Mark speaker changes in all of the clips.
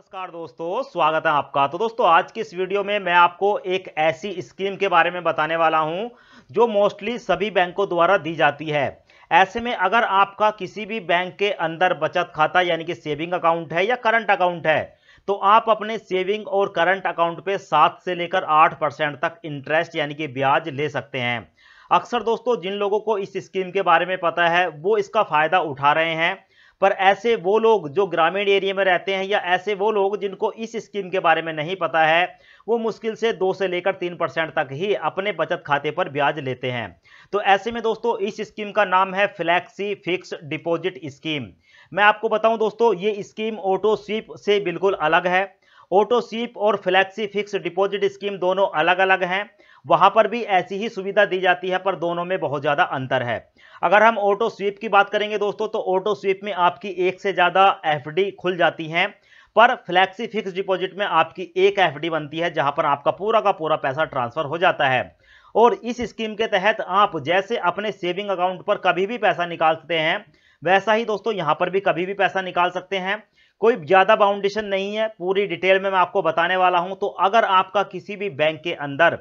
Speaker 1: नमस्कार दोस्तों, स्वागत है आपका। तो दोस्तों आज की इस वीडियो में मैं आपको एक ऐसी स्कीम के बारे में बताने वाला हूं जो मोस्टली सभी बैंकों द्वारा दी जाती है। ऐसे में अगर आपका किसी भी बैंक के अंदर बचत खाता यानी कि सेविंग अकाउंट है या करंट अकाउंट है तो आप अपने सेविंग और करंट अकाउंट पे 7 से लेकर 8% तक इंटरेस्ट यानी कि ब्याज ले सकते हैं। अक्सर दोस्तों जिन लोगों को इस स्कीम के बारे में पता है वो इसका फायदा उठा रहे हैं, पर ऐसे वो लोग जो ग्रामीण एरिया में रहते हैं या ऐसे वो लोग जिनको इस स्कीम के बारे में नहीं पता है वो मुश्किल से 2 से लेकर 3% तक ही अपने बचत खाते पर ब्याज लेते हैं। तो ऐसे में दोस्तों इस स्कीम का नाम है फ्लैक्सी फिक्स डिपॉजिट स्कीम। मैं आपको बताऊं दोस्तों, ये स्कीम ऑटो स्वीप से बिल्कुल अलग है। ऑटो स्वीप और फ्लैक्सी फिक्स डिपॉजिट स्कीम दोनों अलग अलग हैं। वहां पर भी ऐसी ही सुविधा दी जाती है पर दोनों में बहुत ज्यादा अंतर है। अगर हम ऑटो स्वीप की बात करेंगे दोस्तों तो ऑटो स्वीप में आपकी एक से ज्यादा एफडी खुल जाती हैं, पर फ्लैक्सी फिक्स डिपॉजिट में आपकी एक एफडी बनती है जहां पर आपका पूरा का पूरा पैसा ट्रांसफर हो जाता है। और इस स्कीम के तहत आप जैसे अपने सेविंग अकाउंट पर कभी भी पैसा निकाल सकते हैं, वैसा ही दोस्तों यहां पर भी कभी भी पैसा निकाल सकते हैं। कोई ज्यादा बाउंडेशन नहीं है, पूरी डिटेल में मैं आपको बताने वाला हूं। तो अगर आपका किसी भी बैंक के अंदर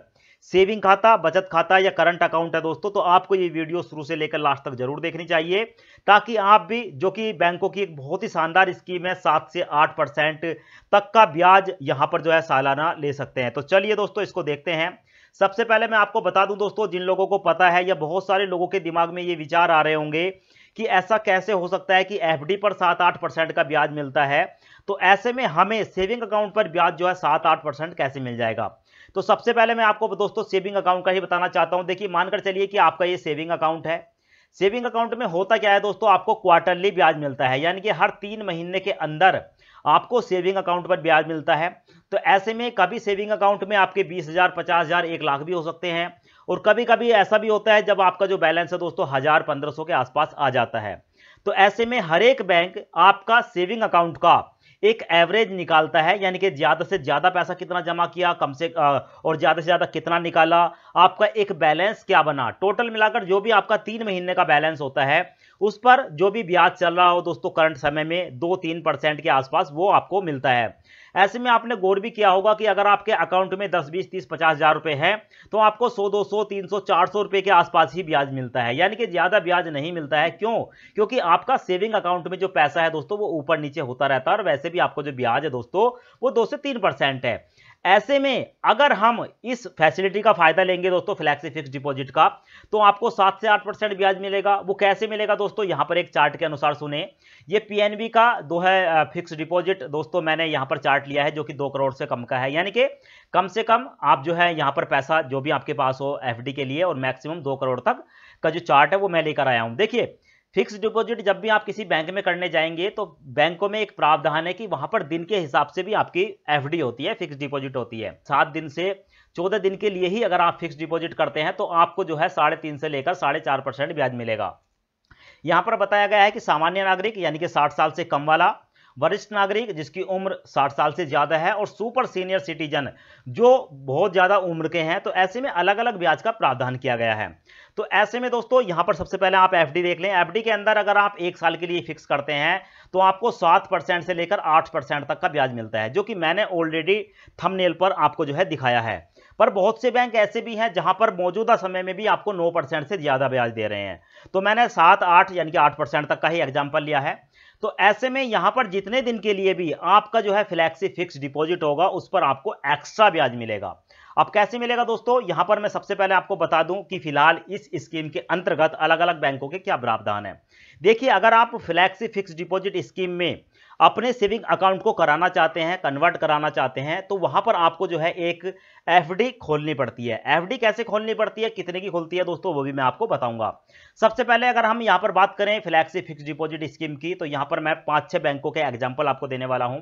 Speaker 1: सेविंग खाता, बचत खाता या करंट अकाउंट है दोस्तों, तो आपको ये वीडियो शुरू से लेकर लास्ट तक जरूर देखनी चाहिए, ताकि आप भी, जो कि बैंकों की एक बहुत ही शानदार स्कीम है, 7 से 8% तक का ब्याज यहां पर जो है सालाना ले सकते हैं। तो चलिए दोस्तों इसको देखते हैं। सबसे पहले मैं आपको बता दूं दोस्तों, जिन लोगों को पता है या बहुत सारे लोगों के दिमाग में ये विचार आ रहे होंगे कि ऐसा कैसे हो सकता है कि एफडी पर 7-8% का ब्याज मिलता है, तो ऐसे में हमें सेविंग अकाउंट पर ब्याज जो है 7-8% कैसे मिल जाएगा। तो सबसे पहले मैं आपको दोस्तों सेविंग अकाउंट का ही बताना चाहता हूं। देखिए, मानकर चलिए कि आपका ये सेविंग अकाउंट है। सेविंग अकाउंट में होता क्या है दोस्तों, आपको क्वार्टरली ब्याज मिलता है, यानी कि हर 3 महीने के अंदर आपको सेविंग अकाउंट पर ब्याज मिलता है। तो ऐसे में कभी सेविंग अकाउंट में आपके 20,000, 50,000, 1 लाख भी हो सकते हैं, और कभी कभी ऐसा भी होता है जब आपका जो बैलेंस है दोस्तों 1000, 1500 के आसपास आ जाता है। तो ऐसे में हर एक बैंक आपका सेविंग अकाउंट का एक एवरेज निकालता है, यानी कि ज्यादा से ज्यादा पैसा कितना जमा किया, और ज्यादा से ज्यादा कितना निकाला, आपका एक बैलेंस क्या बना, टोटल मिलाकर जो भी आपका 3 महीने का बैलेंस होता है उस पर जो भी ब्याज चल रहा हो दोस्तों करंट समय में 2-3% के आसपास वो आपको मिलता है। ऐसे में आपने गौर भी किया होगा कि अगर आपके अकाउंट में 10, 20, 30, 50,000 रुपए है तो आपको 100, 200, 300, 400 रुपए के आसपास ही ब्याज मिलता है, यानी कि ज्यादा ब्याज नहीं मिलता है। क्यों? क्योंकि आपका सेविंग अकाउंट में जो पैसा है दोस्तों वो ऊपर नीचे होता रहता है, और वैसे भी आपको जो ब्याज है दोस्तों वो 2 से 3% है। ऐसे में अगर हम इस फैसिलिटी का फायदा लेंगे दोस्तों फ्लैक्सी फिक्स डिपॉजिट का, तो आपको 7 से 8% ब्याज मिलेगा। वो कैसे मिलेगा दोस्तों, यहां पर एक चार्ट के अनुसार सुने। ये पीएनबी का दो है फिक्स डिपॉजिट दोस्तों, मैंने यहां पर चार्ट लिया है जो कि 2 करोड़ से कम का है, यानी कि कम से कम आप जो है यहां पर पैसा जो भी आपके पास हो एफडी के लिए, और मैक्सिमम 2 करोड़ तक का जो चार्ट है वो मैं लेकर आया हूं। देखिए, फिक्स डिपॉजिट जब भी आप किसी बैंक में करने जाएंगे तो बैंकों में एक प्रावधान है कि वहां पर दिन के हिसाब से भी आपकी एफडी होती है, फिक्स डिपॉजिट होती है। 7 दिन से 14 दिन के लिए ही अगर आप फिक्स डिपॉजिट करते हैं तो आपको जो है 3.5 से लेकर 4.5% ब्याज मिलेगा। यहां पर बताया गया है कि सामान्य नागरिक यानी कि 60 साल से कम वाला, वरिष्ठ नागरिक जिसकी उम्र 60 साल से ज्यादा है, और सुपर सीनियर सिटीजन जो बहुत ज्यादा उम्र के हैं, तो ऐसे में अलग अलग ब्याज का प्रावधान किया गया है। तो ऐसे में दोस्तों यहां पर सबसे पहले आप एफडी देख लें। एफडी के अंदर अगर आप 1 साल के लिए फिक्स करते हैं तो आपको 7% से लेकर 8% तक का ब्याज मिलता है, जो कि मैंने ऑलरेडी थंबनेल पर आपको जो है दिखाया है। पर बहुत से बैंक ऐसे भी हैं जहां पर मौजूदा समय में भी आपको 9% से ज्यादा ब्याज दे रहे हैं। तो मैंने 7, 8 यानी कि 8% तक का ही एग्जाम्पल लिया है। तो ऐसे में यहां पर जितने दिन के लिए भी आपका जो है फ्लैक्सी फिक्स डिपॉजिट होगा उस पर आपको एक्स्ट्रा ब्याज मिलेगा। अब कैसे मिलेगा दोस्तों, यहां पर मैं सबसे पहले आपको बता दूं कि फिलहाल इस स्कीम के अंतर्गत अलग अलग बैंकों के क्या प्रावधान है। देखिए, अगर आप फ्लैक्सी फिक्स डिपॉजिट स्कीम में अपने सेविंग अकाउंट को कराना चाहते हैं, कन्वर्ट कराना चाहते हैं, तो वहां पर आपको जो है एक एफडी खोलनी पड़ती है। एफडी कैसे खोलनी पड़ती है, कितने की खुलती है दोस्तों, वो भी मैं आपको बताऊंगा। सबसे पहले अगर हम यहां पर बात करें फ्लैक्सी फिक्स डिपॉजिट स्कीम की, तो यहां पर मैं 5-6 बैंकों के एग्जांपल आपको देने वाला हूं।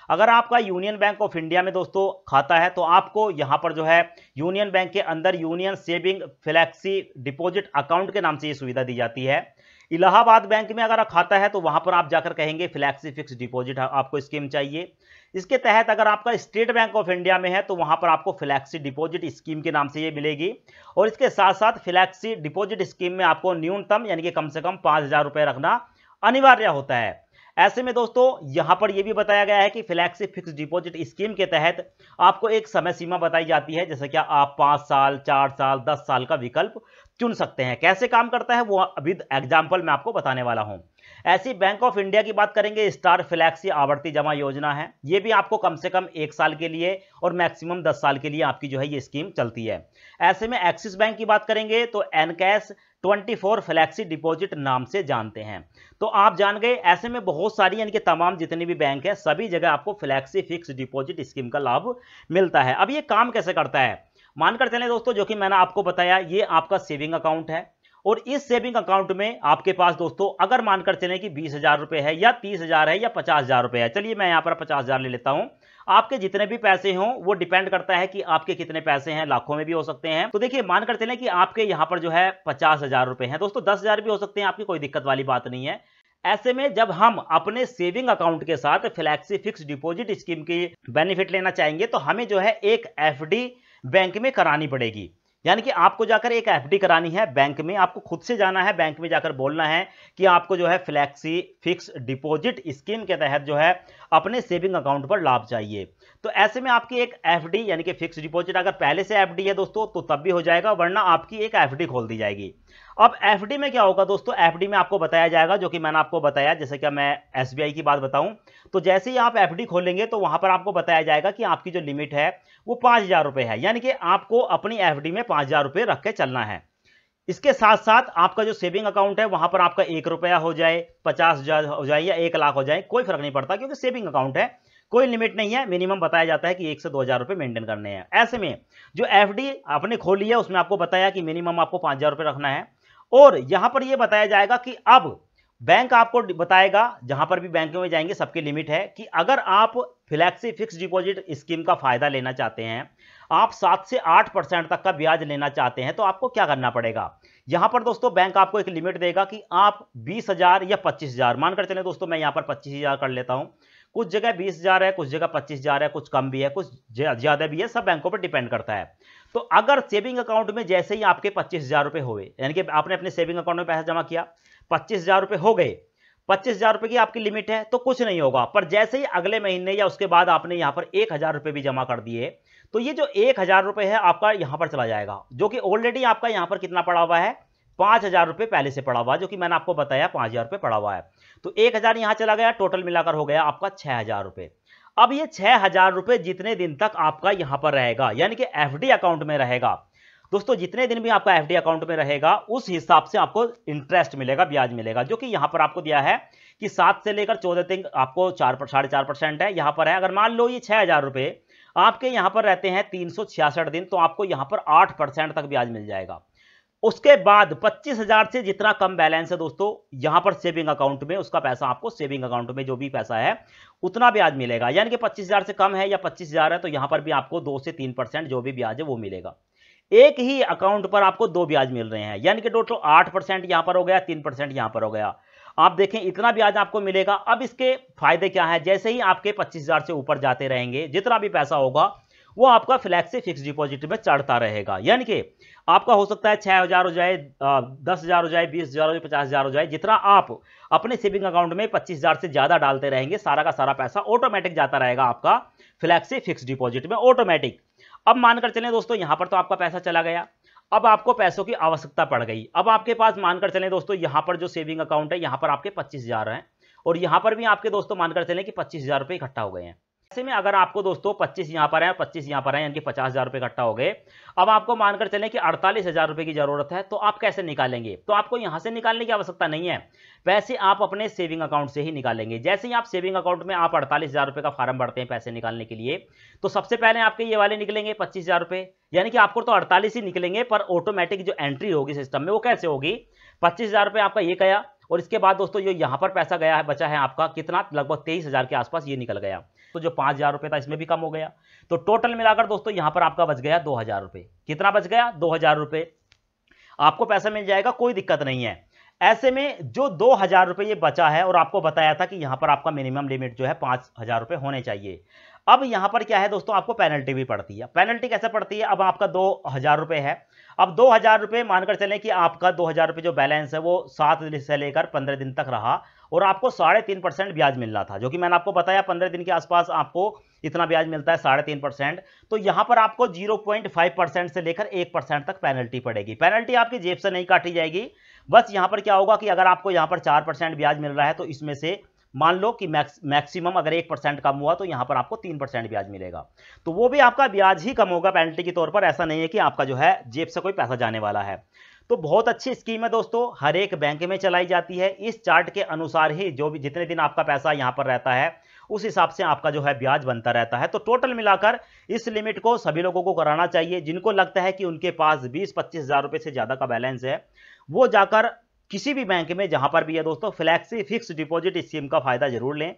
Speaker 1: अगर आपका यूनियन बैंक ऑफ इंडिया में दोस्तों खाता है तो आपको यहां पर जो है यूनियन बैंक के अंदर union saving flexi deposit account के नाम से यह सुविधा दी जाती है। इलाहाबाद बैंक में अगर खाता है तो वहां पर आप जाकर कहेंगे फ्लैक्सी फिक्स डिपॉजिट आपको स्कीम चाहिए। इसके तहत अगर आपका स्टेट बैंक ऑफ इंडिया में है तो वहां पर आपको फ्लैक्सी डिपॉजिट स्कीम के नाम से ये मिलेगी। और इसके साथ साथ फ्लैक्सी डिपॉजिट स्कीम में आपको न्यूनतम यानी कि कम से कम 5,000 रुपए रखना अनिवार्य होता है। ऐसे में दोस्तों यहां पर यह भी बताया गया है कि फ्लेक्सी फिक्स डिपॉजिट स्कीम के तहत आपको एक समय सीमा बताई जाती है, जैसे कि आप 5 साल, 4 साल, 10 साल का विकल्प चुन सकते हैं। कैसे काम करता है वो अभी एग्जाम्पल मैं आपको बताने वाला हूं। ऐसी बैंक ऑफ इंडिया की बात करेंगे, स्टार फ्लेक्सी आवर्ती जमा योजना है। यह भी आपको कम से कम 1 साल के लिए और मैक्सिमम 10 साल के लिए आपकी जो है ये स्कीम चलती है। ऐसे में एक्सिस बैंक की बात करेंगे तो एनकैश 24 फ्लेक्सी डिपॉजिट नाम से जानते हैं। तो आप जान गए, ऐसे में बहुत सारी यानी कि तमाम जितने भी बैंक है सभी जगह आपको फ्लेक्सी फिक्स डिपॉजिट स्कीम का लाभ मिलता है। अब ये काम कैसे करता है, मानकर चलें दोस्तों, जो कि मैंने आपको बताया, ये आपका सेविंग अकाउंट है और इस सेविंग अकाउंट में आपके पास दोस्तों अगर मानकर चलें कि 20,000 रुपए है या 30,000 है या 50,000 रुपए है, चलिए मैं यहां पर 50,000 ले लेता हूं। आपके जितने भी पैसे हों वो डिपेंड करता है कि आपके कितने पैसे हैं, लाखों में भी हो सकते हैं। तो देखिए मानकर चलें कि आपके यहां पर जो है 50,000 रुपए हैं दोस्तों, 10,000 भी हो सकते हैं, आपकी कोई दिक्कत वाली बात नहीं है। ऐसे में जब हम अपने सेविंग अकाउंट के साथ फ्लेक्सी फिक्स डिपॉजिट स्कीम की बेनिफिट लेना चाहेंगे तो हमें जो है एक एफडी बैंक में करानी पड़ेगी। यानी कि आपको जाकर एक एफडी करानी है बैंक में, आपको खुद से जाना है बैंक में, जाकर बोलना है कि आपको जो है फ्लेक्सी फिक्स डिपॉजिट स्कीम के तहत जो है अपने सेविंग अकाउंट पर लाभ चाहिए। तो ऐसे में आपकी एक एफडी यानी कि फिक्स डिपॉजिट अगर पहले से एफडी है दोस्तों तो तब भी हो जाएगा, वरना आपकी एक एफडी खोल दी जाएगी। अब एफडी में क्या होगा दोस्तों, एफडी में आपको बताया जाएगा, जो कि मैंने आपको बताया, जैसे कि मैं एसबीआई की बात बताऊं तो जैसे ही आप एफडी खोलेंगे तो वहां पर आपको बताया जाएगा कि आपकी जो लिमिट है वो 5,000 रुपए है, यानी कि आपको अपनी एफडी में 5,000 रुपए रख के चलना है। इसके साथ साथ आपका जो सेविंग अकाउंट है वहां पर आपका 1 रुपया हो जाए, 50,000 हो जाए या 1 लाख हो जाए, कोई फर्क नहीं पड़ता, क्योंकि सेविंग अकाउंट है, कोई लिमिट नहीं है। मिनिमम बताया जाता है कि 1 से 2,000 रुपए मेंटेन करने हैं। ऐसे में जो एफडी आपने खोली है उसमें आपको बताया कि मिनिमम आपको 5,000 रुपए रखना है। और यहां पर यह बताया जाएगा कि अब बैंक आपको बताएगा, जहां पर भी बैंकों में जाएंगे सबकी लिमिट है, कि अगर आप फ्लेक्सी फिक्स डिपॉजिट स्कीम का फायदा लेना चाहते हैं, आप 7 से 8% तक का ब्याज लेना चाहते हैं, तो आपको क्या करना पड़ेगा। यहां पर दोस्तों बैंक आपको एक लिमिट देगा कि आप 20,000 या 25,000, मानकर चले दोस्तों मैं यहां पर 25,000 कर लेता हूं, कुछ जगह 20,000 है, कुछ जगह 25,000 है, कुछ कम भी है, कुछ ज्यादा भी है, सब बैंकों पर डिपेंड करता है। तो अगर सेविंग अकाउंट में जैसे ही आपके 25,000 रुपए हुए, यानी कि आपने अपने सेविंग अकाउंट में पैसा जमा किया, 25,000 रुपए हो गए, 25,000 रुपए की आपकी लिमिट है, तो कुछ नहीं होगा। पर जैसे ही अगले महीने या उसके बाद आपने यहां पर 1,000 रुपए भी जमा कर दिए, तो ये जो 1,000 रुपए है आपका यहां पर चला जाएगा, जो कि ऑलरेडी आपका यहां पर कितना पड़ा हुआ है, 5,000 रुपए पहले से पड़ा हुआ है, जो कि मैंने आपको बताया 5,000 रुपए पड़ा हुआ है। तो 1,000 यहां चला गया, टोटल मिलाकर हो गया आपका 6,000 रुपए। अब ये 6,000 रुपए जितने दिन तक आपका यहां पर रहेगा, यानी कि एफडी अकाउंट में रहेगा दोस्तों, जितने दिन भी आपका एफडी अकाउंट में रहेगा उस हिसाब से आपको इंटरेस्ट मिलेगा, ब्याज मिलेगा, जो कि यहां पर आपको दिया है कि 7 से लेकर 14 तक आपको 4.5% है यहां पर है। अगर मान लो ये 6,000 रुपए आपके यहां पर रहते हैं 366 दिन, तो आपको यहां पर 8% तक ब्याज मिल जाएगा। उसके बाद 25,000 से जितना कम बैलेंस है दोस्तों यहां पर सेविंग अकाउंट में, उसका पैसा आपको सेविंग अकाउंट में जो भी पैसा है उतना ब्याज मिलेगा। यानी कि 25,000 से कम है या 25,000 है तो यहां पर भी आपको 2 से 3% जो भी ब्याज है वो मिलेगा। एक ही अकाउंट पर आपको 2 ब्याज मिल रहे हैं, यानी कि टोटल 8% यहां पर हो गया, 3% यहां पर हो गया। आप देखें इतना ब्याज आपको मिलेगा। अब इसके फायदे क्या है, जैसे ही आपके 25,000 से ऊपर जाते रहेंगे, जितना भी पैसा होगा वो आपका फ्लेक्सी फिक्स डिपॉजिट में चढ़ता रहेगा। यानी कि आपका हो सकता है 6,000 हो जाए, 10,000 हो जाए, 20,000 हो जाए, 50,000 हो जाए, जितना आप अपने सेविंग अकाउंट में 25,000 से ज्यादा डालते रहेंगे, सारा का सारा पैसा ऑटोमेटिक जाता रहेगा आपका फ्लेक्सी फिक्स डिपॉजिट में, ऑटोमेटिक। अब मानकर चलें दोस्तों यहां पर तो आपका पैसा चला गया, अब आपको पैसों की आवश्यकता पड़ गई। अब आपके पास मानकर चलें दोस्तों यहां पर जो सेविंग अकाउंट है यहां पर आपके 25,000 हैं और यहां पर भी आपके दोस्तों मानकर चलें कि 25,000 रुपए इकट्ठा हो गए हैं। ऐसे में अगर आपको दोस्तों 25 यहां पर है, 25 यहां पर है, यानी कि 50,000 रुपए इकट्ठा हो गए। अब आपको मानकर चलें कि 48,000 रुपए की जरूरत है, तो आप कैसे निकालेंगे। तो आपको यहां से निकालने की आवश्यकता नहीं है, पैसे आप अपने सेविंग अकाउंट से ही निकालेंगे। जैसे ही आप सेविंग अकाउंट में आप 48,000 रुपए का फॉर्म भरते हैं पैसे निकालने के लिए, तो सबसे पहले आपके ये वाले निकलेंगे 25,000 रुपए, यानी कि आपको तो 48 ही निकलेंगे, पर ऑटोमेटिक जो एंट्री होगी सिस्टम में वो कैसे होगी, 25,000 रुपए आपका ये गया और इसके बाद दोस्तों जो यहां पर पैसा गया है, बचा है आपका कितना, लगभग 23,000 के आसपास ये निकल गया। तो जो 5,000 रुपए था इसमें भी कम हो गया, तो टोटल मिलाकर दोस्तों यहां पर आपका बच गया 2,000 रुपए। कितना बच गया, 2,000 रुपए आपको पैसा मिल जाएगा, कोई दिक्कत नहीं है। ऐसे में जो 2,000 रुपए ये बचा है, और आपको बताया था कि यहां पर आपका मिनिमम लिमिट जो है 5,000 रुपए होने चाहिए। अब यहां पर क्या है दोस्तों, आपको पेनल्टी भी पड़ती है। पेनल्टी कैसे पड़ती है, अब आपका 2,000 रुपए है, अब 2,000 रुपए मानकर चलें कि आपका 2,000 रुपए जो बैलेंस है वो 7 दिन से लेकर 15 दिन तक रहा, और आपको 3.5% ब्याज मिल रहा था, जो कि मैंने आपको बताया 15 दिन के आसपास आपको इतना ब्याज मिलता है 3.5%। तो यहां पर आपको 0.5% से लेकर 1% तक पेनल्टी पड़ेगी। पेनल्टी आपकी जेब से नहीं काटी जाएगी, बस यहां पर क्या होगा कि अगर आपको यहां पर 4% ब्याज मिल रहा है तो इसमें से मान लो कि मैक्सिमम अगर 1% कम हुआ तो यहां पर आपको 3% ब्याज मिलेगा। तो वो भी आपका ब्याज ही कम होगा पेनल्टी के तौर पर, ऐसा नहीं है कि आपका जो है जेब से कोई पैसा जाने वाला है। तो बहुत अच्छी स्कीम है दोस्तों, हर एक बैंक में चलाई जाती है। इस चार्ट के अनुसार ही जो भी जितने दिन आपका पैसा यहां पर रहता है उस हिसाब से आपका जो है ब्याज बनता रहता है। तो टोटल मिलाकर इस लिमिट को सभी लोगों को कराना चाहिए। जिनको लगता है कि उनके पास 20-25 हजार रुपए से ज्यादा का बैलेंस है, वो जाकर किसी भी बैंक में जहां पर भी है दोस्तों फ्लैक्सी फिक्स डिपॉजिट स्कीम का फायदा जरूर लें।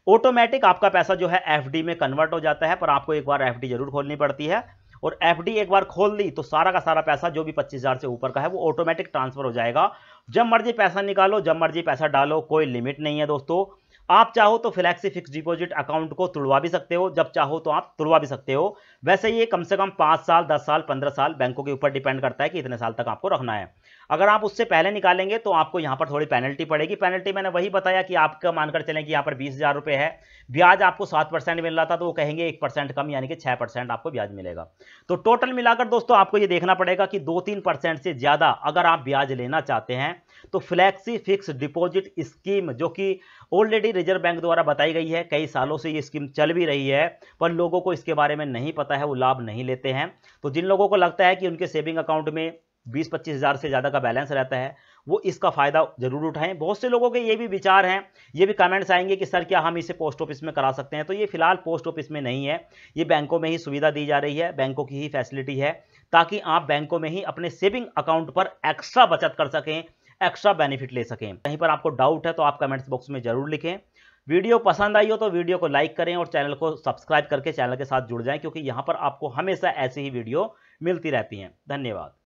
Speaker 1: ऑटोमेटिक आपका पैसा जो है एफडी में कन्वर्ट हो जाता है, पर आपको एक बार एफडी जरूर खोलनी पड़ती है। और एफडी एक बार खोल ली तो सारा का सारा पैसा जो भी 25,000 से ऊपर का है वो ऑटोमेटिक ट्रांसफर हो जाएगा। जब मर्जी पैसा निकालो, जब मर्जी पैसा डालो, कोई लिमिट नहीं है दोस्तों। आप चाहो तो फ्लैक्सी फिक्स डिपॉजिट अकाउंट को तुड़वा भी सकते हो, जब चाहो तो आप तुड़वा भी सकते हो। वैसे ये कम से कम 5 साल, 10 साल, 15 साल बैंकों के ऊपर डिपेंड करता है कि इतने साल तक आपको रखना है। अगर आप उससे पहले निकालेंगे तो आपको यहां पर थोड़ी पेनल्टी पड़ेगी। पेनल्टी मैंने वही बताया कि आपका मानकर चलें कि यहां पर 20,000 रुपए है, ब्याज आपको 7% मिल रहा था, तो वो कहेंगे 1% कम, यानी कि 6% आपको ब्याज मिलेगा। तो टोटल मिलाकर दोस्तों आपको ये देखना पड़ेगा कि 2-3% से ज्यादा अगर आप ब्याज लेना चाहते हैं तो फ्लैक्सी फिक्स डिपॉजिट स्कीम, जो कि ऑलरेडी रिजर्व बैंक द्वारा बताई गई है, कई सालों से ये स्कीम चल भी रही है, पर लोगों को इसके बारे में नहीं पता है, वो लाभ नहीं लेते हैं। तो जिन लोगों को लगता है कि उनके सेविंग अकाउंट में 20-25 हजार से ज्यादा का बैलेंस रहता है, वो इसका फायदा जरूर उठाएं। बहुत से लोगों के ये भी विचार हैं, ये भी कमेंट्स आएंगे कि सर क्या हम इसे पोस्ट ऑफिस में करा सकते हैं? तो ये फिलहाल पोस्ट ऑफिस में नहीं है, ये बैंकों में ही सुविधा दी जा रही है, बैंकों की ही फैसिलिटी है, ताकि आप बैंकों में ही अपने सेविंग अकाउंट पर एक्स्ट्रा बचत कर सकें, एक्स्ट्रा बेनिफिट ले सकें। कहीं पर आपको डाउट है तो आप कमेंट्स बॉक्स में जरूर लिखें। वीडियो पसंद आई हो तो वीडियो को लाइक करें और चैनल को सब्सक्राइब करके चैनल के साथ जुड़ जाएं, क्योंकि यहां पर आपको हमेशा ऐसी ही वीडियो मिलती रहती हैं। धन्यवाद।